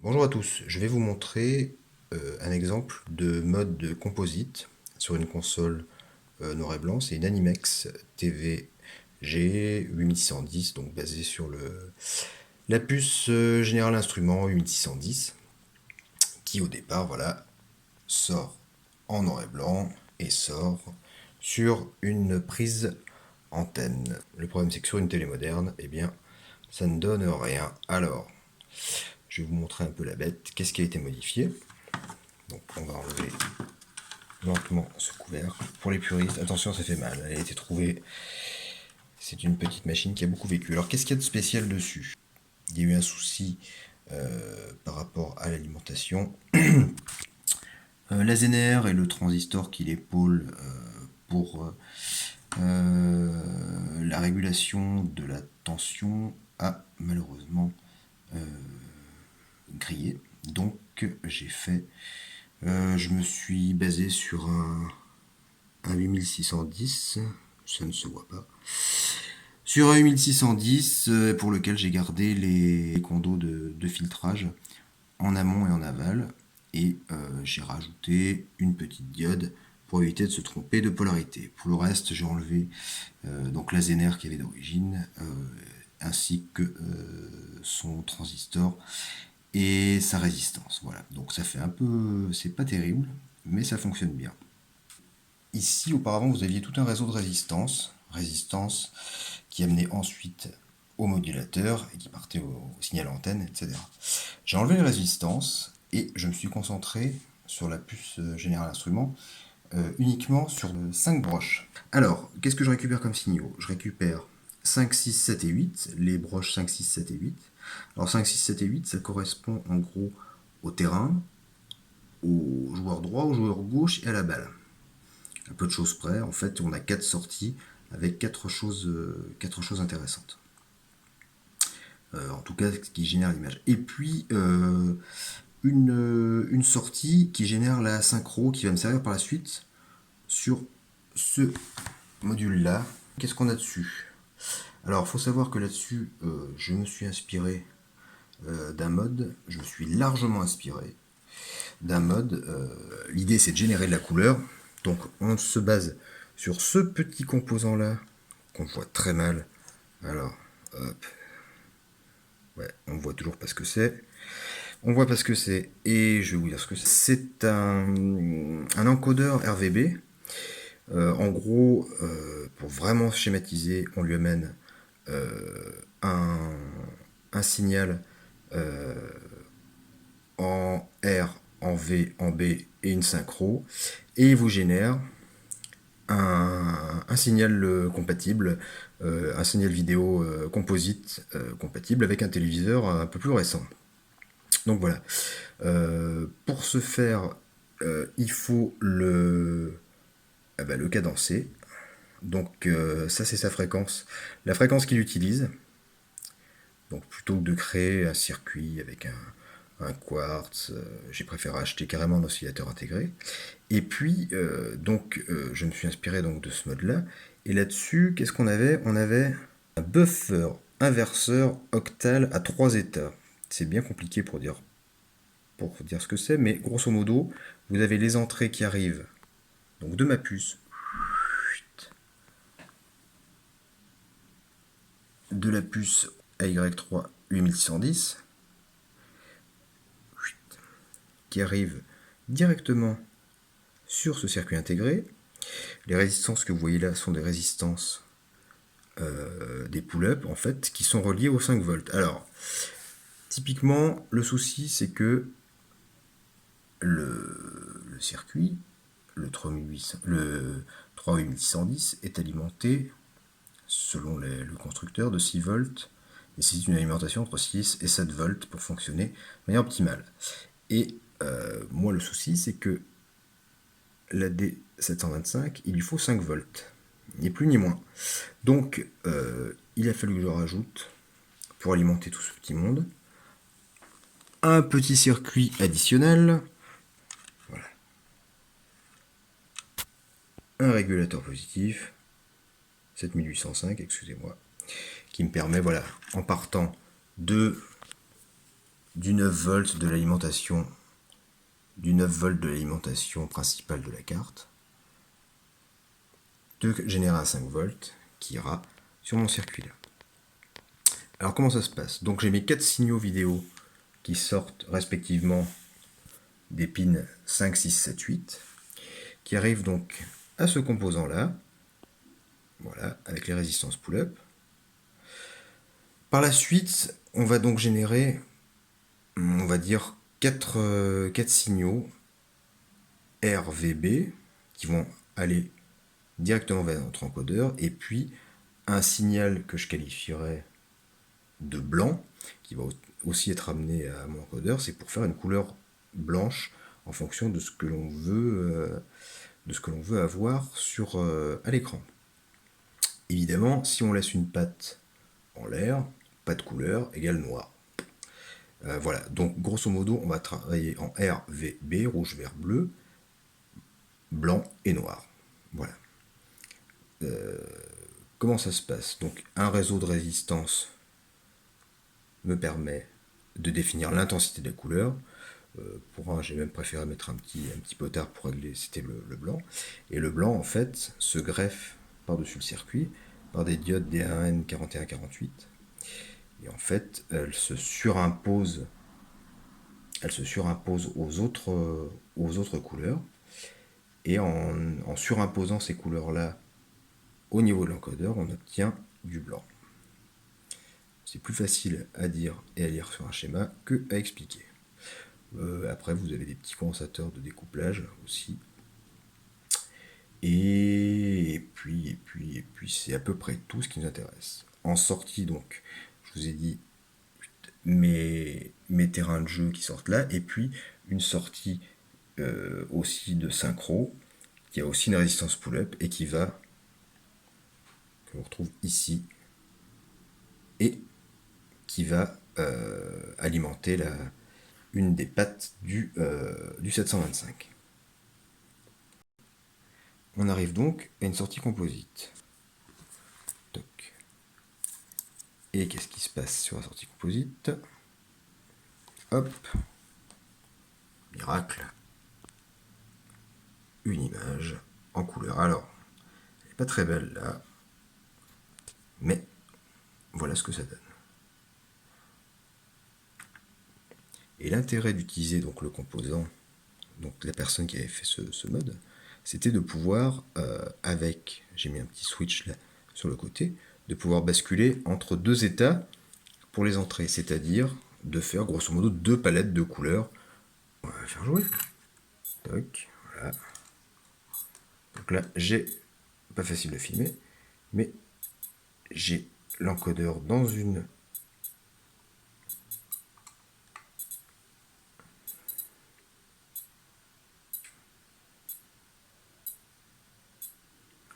Bonjour à tous, je vais vous montrer un exemple de mode de composite sur une console noir et blanc. C'est une Animex TV G8610, donc basée sur la puce General Instrument 8610, qui au départ voilà, sort en noir et blanc et sort sur une prise antenne. Le problème c'est que sur une télé moderne, eh bien, ça ne donne rien. Alors, je vais vous montrer un peu la bête. Qu'est-ce qui a été modifié? Donc on va enlever lentement ce couvercle. Pour les puristes, attention, ça fait mal. Elle a été trouvée. C'est une petite machine qui a beaucoup vécu. Alors qu'est-ce qu'il y a de spécial dessus? Il y a eu un souci par rapport à l'alimentation. La Zener et le transistor qui l'épaule pour la régulation de la tension a malheureusement grillé. Donc j'ai fait, je me suis basé sur un 8610, ça ne se voit pas. Sur un 8610 pour lequel j'ai gardé les condos de filtrage en amont et en aval. Et j'ai rajouté une petite diode pour éviter de se tromper de polarité. Pour le reste, j'ai enlevé donc la Zener qu'il y avait d'origine, ainsi que son transistor et sa résistance. Voilà, donc ça fait un peu, c'est pas terrible, mais ça fonctionne bien. Ici, auparavant, vous aviez tout un réseau de résistance qui amenait ensuite au modulateur et qui partait au signal antenne, etc. J'ai enlevé les résistances et je me suis concentré sur la puce Général Instrument, uniquement sur 5 broches. Alors, qu'est-ce que je récupère comme signaux? Je récupère 5, 6, 7 et 8, les broches 5, 6, 7 et 8. Alors 5, 6, 7 et 8, ça correspond en gros au terrain, au joueur droit, au joueur gauche et à la balle. À peu de choses près, en fait, on a 4 sorties avec 4 choses intéressantes. En tout cas, ce qui génère l'image. Et puis, une sortie qui génère la synchro qui va me servir par la suite sur ce module-là. Qu'est-ce qu'on a dessus? Alors, il faut savoir que là-dessus, je me suis inspiré d'un mode, je me suis largement inspiré d'un mode. L'idée, c'est de générer de la couleur. Donc, on se base sur ce petit composant-là, qu'on voit très mal. Alors, hop. Ouais, on voit toujours pas ce que c'est. On voit pas ce que c'est. Et je vais vous dire ce que c'est. C'est un encodeur RVB. En gros, pour vraiment schématiser, on lui amène un, un signal en R, en V, en B et une synchro, et il vous génère un signal compatible, un signal vidéo composite compatible avec un téléviseur un peu plus récent. Donc voilà. Pour ce faire, il faut le cadencer. Donc ça c'est sa fréquence, la fréquence qu'il utilise. Donc plutôt que de créer un circuit avec un quartz, j'ai préféré acheter carrément un oscillateur intégré. Et puis je me suis inspiré donc de ce mode-là. Et là-dessus, qu'est-ce qu'on avait? On avait un buffer inverseur octal à 3 états. C'est bien compliqué pour dire ce que c'est, mais grosso modo, vous avez les entrées qui arrivent donc de ma puce, de la puce AY3 8610, qui arrive directement sur ce circuit intégré. Les résistances que vous voyez là sont des résistances des pull-ups en fait qui sont reliées aux 5 volts. Alors, typiquement, le souci c'est que le circuit, le 3810 est alimenté selon le constructeur de 6 volts et c'est une alimentation entre 6 et 7 volts pour fonctionner de manière optimale. Et moi le souci c'est que la D725 il lui faut 5 volts, ni plus ni moins. Donc il a fallu que je rajoute, pour alimenter tout ce petit monde, un petit circuit additionnel, voilà, un régulateur positif, 7805, excusez-moi, qui me permet, voilà, en partant de du 9 volts de l'alimentation principale de la carte, de générer un 5 volts qui ira sur mon circuit là. Alors comment ça se passe? Donc j'ai mes 4 signaux vidéo qui sortent respectivement des pins 5, 6, 7, 8, qui arrivent donc à ce composant là, voilà, avec les résistances pull-up. Par la suite, on va donc générer, on va dire, 4 signaux RVB qui vont aller directement vers notre encodeur, et puis un signal que je qualifierais de blanc, qui va aussi être amené à mon encodeur, c'est pour faire une couleur blanche en fonction de ce que l'on veut, avoir à l'écran. Évidemment, si on laisse une patte en l'air, pas de couleur égale noir. Voilà, donc grosso modo, on va travailler en RVB, rouge, vert, bleu, blanc et noir. Voilà. Comment ça se passe? Donc un réseau de résistance me permet de définir l'intensité de la couleur. Pour un, j'ai même préféré mettre un petit potard pour régler, c'était le blanc. Et le blanc, en fait, se greffe par-dessus le circuit par des diodes D1N 4148. Et en fait, elles se surimposent aux autres couleurs. Et en surimposant ces couleurs-là au niveau de l'encodeur, on obtient du blanc. C'est plus facile à dire et à lire sur un schéma que à expliquer. Après, vous avez des petits condensateurs de découplage aussi. Et puis, c'est à peu près tout ce qui nous intéresse. En sortie, donc, je vous ai dit mes terrains de jeu qui sortent là, et puis une sortie aussi de synchro, qui a aussi une résistance pull-up, et que l'on retrouve ici, et qui va alimenter une des pattes du 725. On arrive donc à une sortie composite. Toc. Et qu'est-ce qui se passe sur la sortie composite? Hop. Miracle. Une image en couleur. Alors, elle n'est pas très belle là, mais voilà ce que ça donne. Et l'intérêt d'utiliser donc le composant, donc la personne qui avait fait ce mode, c'était de pouvoir, j'ai mis un petit switch là sur le côté, de pouvoir basculer entre deux états pour les entrées, c'est-à-dire de faire grosso modo 2 palettes de couleurs. On va faire jouer. Toc, voilà. Donc là, pas facile de filmer, mais j'ai l'encodeur dans une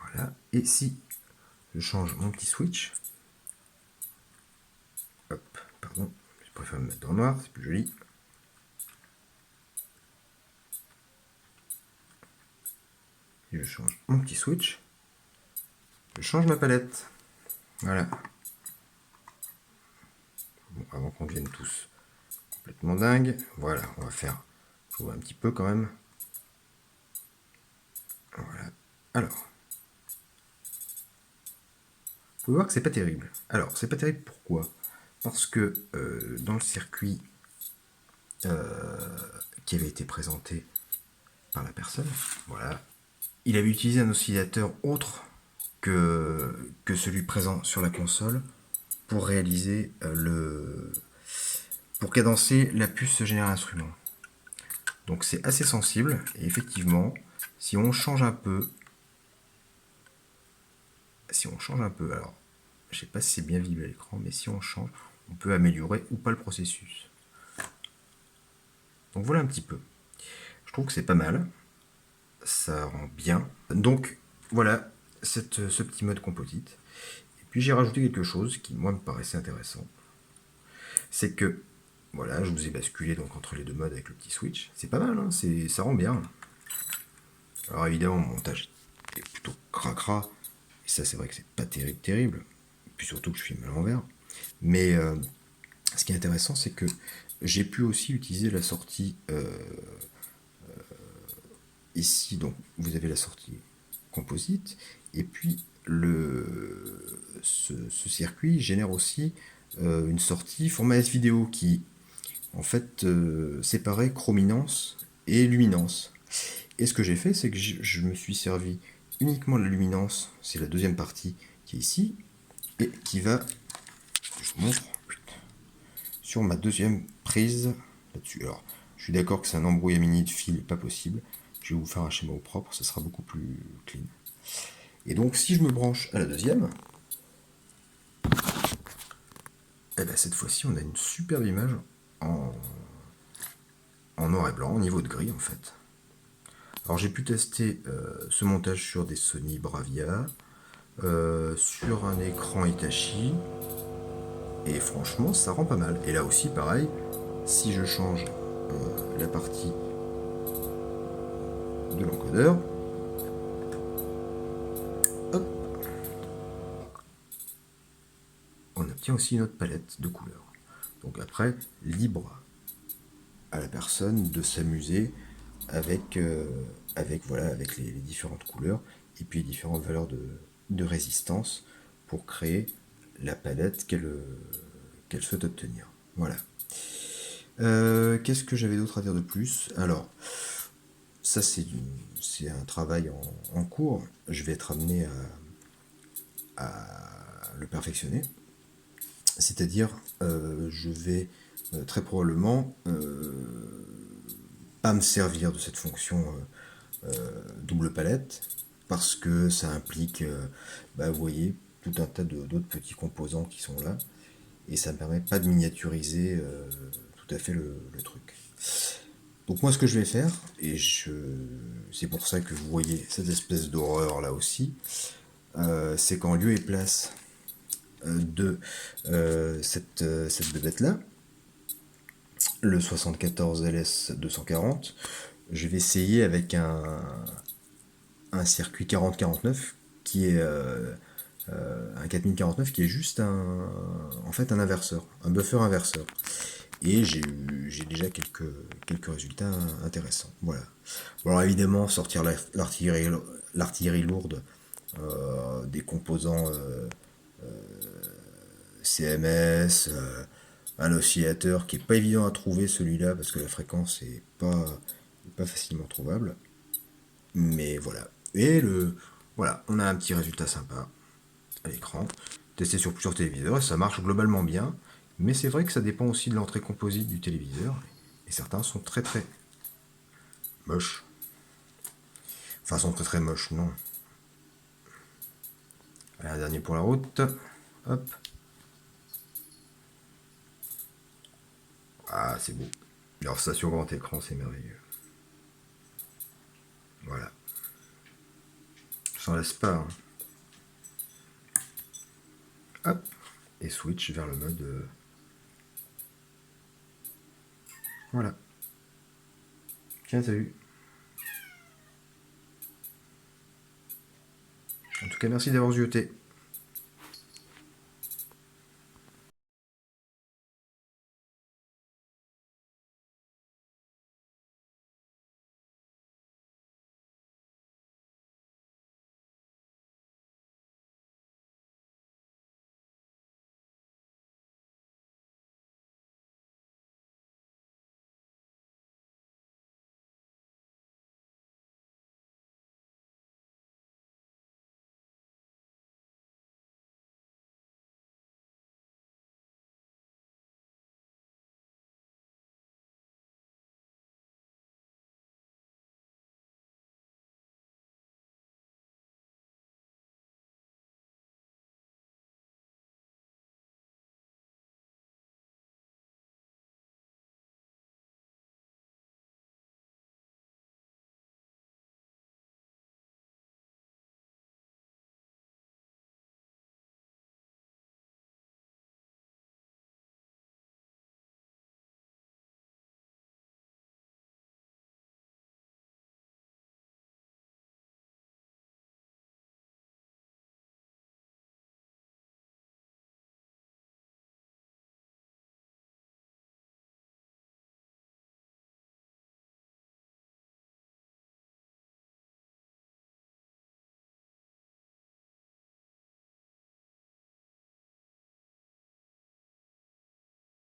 voilà. Et si je change mon petit switch, hop, pardon, je préfère me mettre dans le noir, c'est plus joli. Et je change mon petit switch, je change ma palette. Voilà. Bon, avant qu'on devienne tous complètement dingues, voilà, on va faire jouer un petit peu quand même. Voilà. Alors, vous pouvez voir que c'est pas terrible. Alors, c'est pas terrible pourquoi? Parce que dans le circuit qui avait été présenté par la personne, voilà, il avait utilisé un oscillateur autre que celui présent sur la console pour réaliser pour cadencer la puce générale instrument. Donc c'est assez sensible, et effectivement, si on change un peu, alors je sais pas si c'est bien visible à l'écran, mais si on change, on peut améliorer ou pas le processus. Donc voilà un petit peu. Je trouve que c'est pas mal, ça rend bien. Donc voilà ce petit mode composite. Et puis j'ai rajouté quelque chose qui moi me paraissait intéressant. C'est que voilà, je vous ai basculé donc entre les deux modes avec le petit switch. C'est pas mal, hein, ça rend bien. Alors évidemment, mon montage est plutôt cracra. Et ça, c'est vrai que c'est pas terrible. Puis surtout que je filme à l'envers. Mais ce qui est intéressant, c'est que j'ai pu aussi utiliser la sortie ici, donc vous avez la sortie composite, et puis ce circuit génère aussi une sortie format S-Vidéo qui en fait séparait chrominance et luminance. Et ce que j'ai fait, c'est que je me suis servi uniquement de la luminance, c'est la deuxième partie qui est ici, et qui va, je vous montre, sur ma deuxième prise là-dessus. Alors, je suis d'accord que c'est un embrouillamini de fil pas possible. Je vais vous faire un schéma au propre, ça sera beaucoup plus clean. Et donc, si je me branche à la deuxième, et ben cette fois-ci, on a une superbe image en, en noir et blanc, au niveau de gris en fait. Alors, j'ai pu tester ce montage sur des Sony Bravia, sur un écran Hitachi, et franchement, ça rend pas mal. Et là aussi, pareil, si je change la partie de l'encodeur, hop, on obtient aussi une autre palette de couleurs. Donc après, libre à la personne de s'amuser avec les différentes couleurs et puis les différentes valeurs de résistance pour créer la palette qu'elle souhaite obtenir. Voilà. Qu'est-ce que j'avais d'autre à dire de plus? Alors, ça c'est un travail en cours. Je vais être amené à le perfectionner. C'est-à-dire, je vais très probablement pas me servir de cette fonction double palette parce que ça implique, vous voyez, tout un tas d'autres petits composants qui sont là et ça ne permet pas de miniaturiser tout à fait le truc. Donc moi ce que je vais faire, c'est pour ça que vous voyez cette espèce d'horreur là aussi, c'est qu'en lieu et place de cette bébête là, le 74 LS 240, je vais essayer avec un circuit 4049 qui est un 4049 qui est juste en fait un inverseur, un buffer inverseur. Et j'ai déjà quelques résultats intéressants. Voilà. Bon, alors évidemment, sortir l'artillerie lourde, des composants CMS, un oscillateur qui est pas évident à trouver celui-là parce que la fréquence est pas facilement trouvable. Mais voilà. Voilà, on a un petit résultat sympa à l'écran. Testé sur plusieurs téléviseurs et ça marche globalement bien. Mais c'est vrai que ça dépend aussi de l'entrée composite du téléviseur. Et certains sont très très moches. Enfin, sont très très moches, non. Allez, un dernier pour la route. Hop. Ah, c'est beau. Alors ça sur grand écran, c'est merveilleux. Voilà. Je s'en laisse pas. Hein. Hop. Et switch vers le mode... Voilà. Tiens, t'as vu. En tout cas, merci d'avoir zioté.